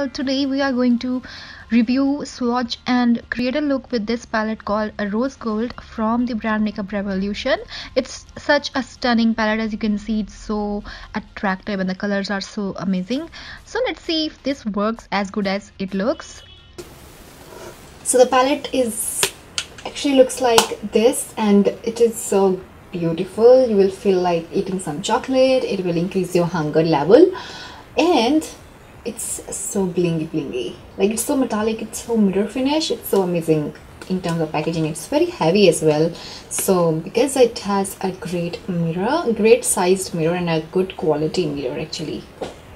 Today we are going to review, swatch and create a look with this palette called a Rose Gold from the brand Makeup Revolution. It's such a stunning palette. As you can see, it's so attractive and the colors are so amazing. So let's see if this works as good as it looks. So the palette actually looks like this, and it is so beautiful. You will feel like eating some chocolate. It will increase your hunger level, and it's so blingy, like it's so metallic, it's so mirror finish, it's so amazing. In terms of packaging, it's very heavy as well, so because it has a great sized mirror and a good quality mirror. Actually,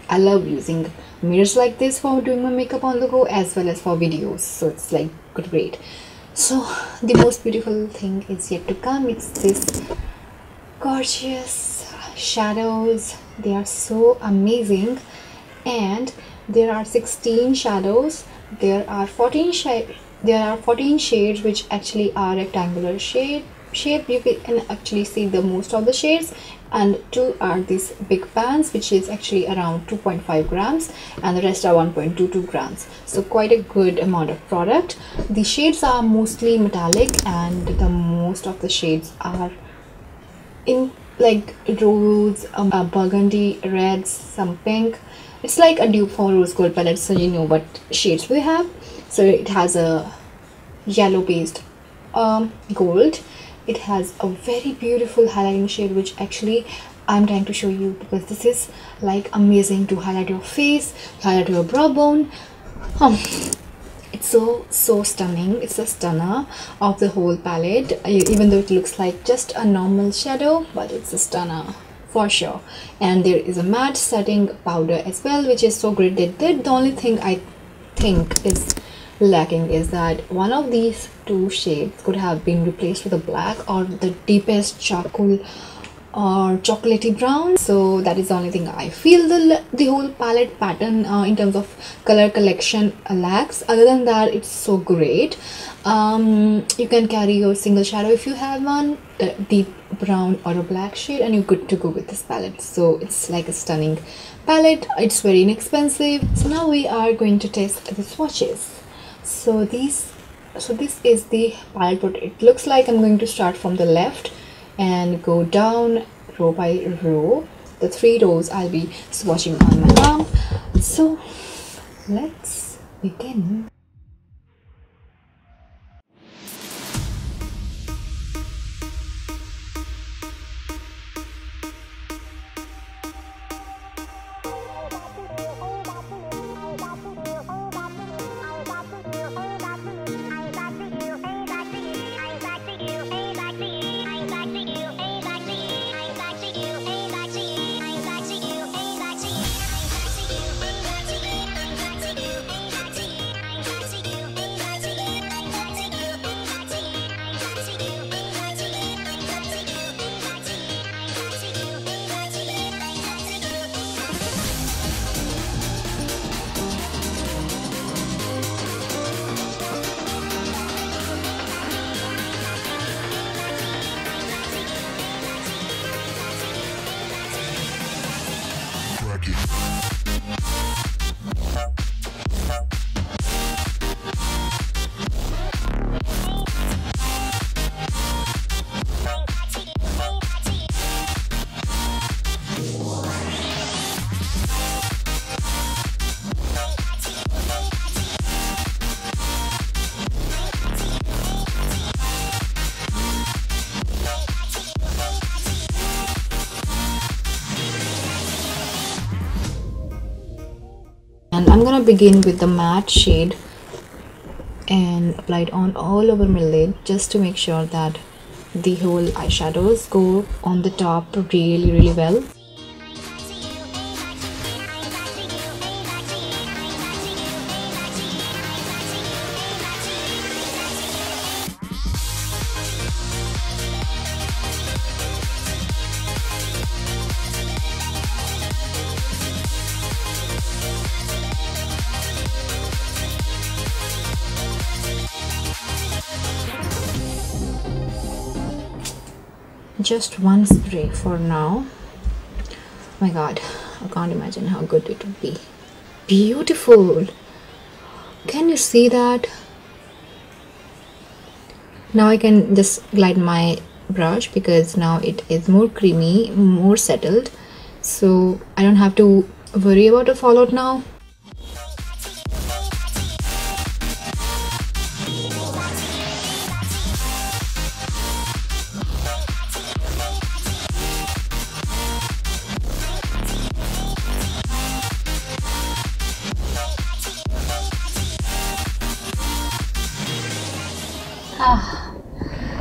I love using mirrors like this for doing my makeup on the go as well as for videos, so it's like great. So the most beautiful thing is yet to come. It's this gorgeous shadows. They are so amazing, and there are 16 shadows. There are 14 shades, which actually are rectangular shape. You can actually see the most of the shades, and two are these big pans, which is actually around 2.5 grams, and the rest are 1.22 grams. So quite a good amount of product. The shades are mostly metallic, and the most of the shades are in like rose, burgundy, reds, some pink. It's like a dupe for Rose Gold palette, so you know what shades we have. So it has a yellow based gold. It has a very beautiful highlighting shade, which actually I'm trying to show you because this is like amazing to highlight your face, highlight your brow bone. It's so stunning. It's a stunner of the whole palette, even though it looks like just a normal shadow, but it's a stunner for sure. And there is a matte setting powder as well, which is so great. They did. The only thing I think is lacking is that one of these two shades could have been replaced with a black or the deepest charcoal or chocolatey brown. So that is the only thing I feel the whole palette pattern in terms of color collection lacks. Other than that, it's so great. You can carry your single shadow if you have one, the deep brown or a black shade, and you're good to go with this palette. So it's like a stunning palette. It's very inexpensive. So now we are going to test the swatches. So this is the palette. What it looks like. I'm going to start from the left and go down row by row. The 3 rows I'll be swatching on my arm. So let's begin. And I'm gonna begin with the matte shade and apply it on all over my lid, just to make sure that the whole eyeshadows go on the top really well. Just one spray for now. Oh my god, I can't imagine how good it would be. beautiful. Can you see that? Now I can just glide my brush because now it is more creamy, more settled, so I don't have to worry about a fallout now.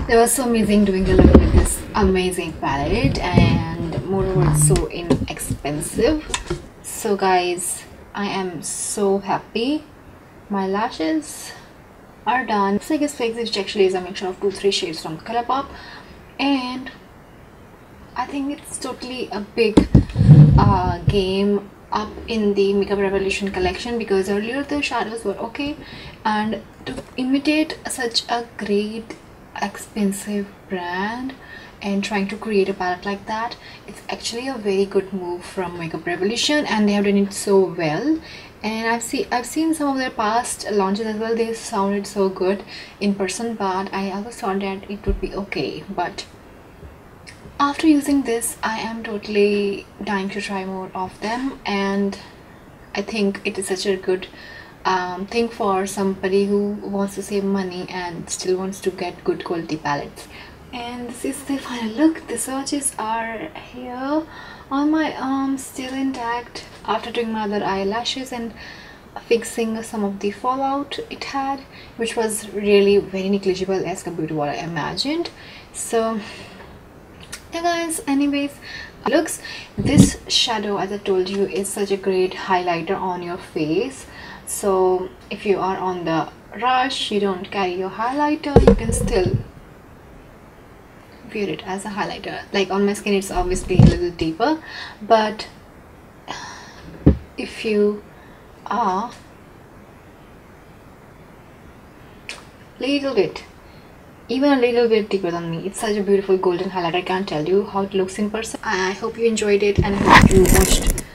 It was so amazing doing a look with this amazing palette, and moreover it's so inexpensive. So guys, I am so happy. My lashes are done. It's like a fix, which actually is a mixture of 2-3 shades from Colourpop, and I think it's totally a big game up in the Makeup Revolution collection, because earlier the shadows were okay, and to imitate such a great expensive brand and trying to create a palette like that, it's actually a very good move from Makeup Revolution, and they have done it so well. And I've seen some of their past launches as well. They sounded so good in person, but I always thought that it would be okay, but after using this I am totally dying to try more of them, and I think it is such a good thing for somebody who wants to save money and still wants to get good quality palettes. And this is the final look. The swatches are here on my arms, still intact after doing my other eyelashes and fixing some of the fallout it had, which was really very negligible as compared to what I imagined. So yeah guys, anyways, looks, this shadow, as I told you, is such a great highlighter on your face. So if you are on the rush, you don't carry your highlighter, you can still wear it as a highlighter. Like on my skin it's obviously a little deeper, but if you are even a little bit deeper than me, it's such a beautiful golden highlight. I can't tell you how it looks in person. I hope you enjoyed it, and I hope you watched,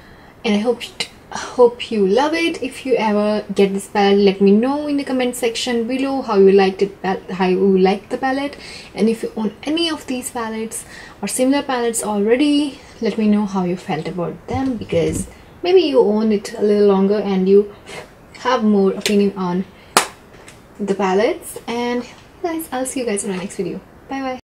and I hope you love it. If you ever get this palette, let me know in the comment section below how you liked it, how you liked the palette. And if you own any of these palettes or similar palettes already, let me know how you felt about them, because maybe you own it a little longer and you have more opinion on the palettes. And guys, I'll see you guys in my next video. Bye bye.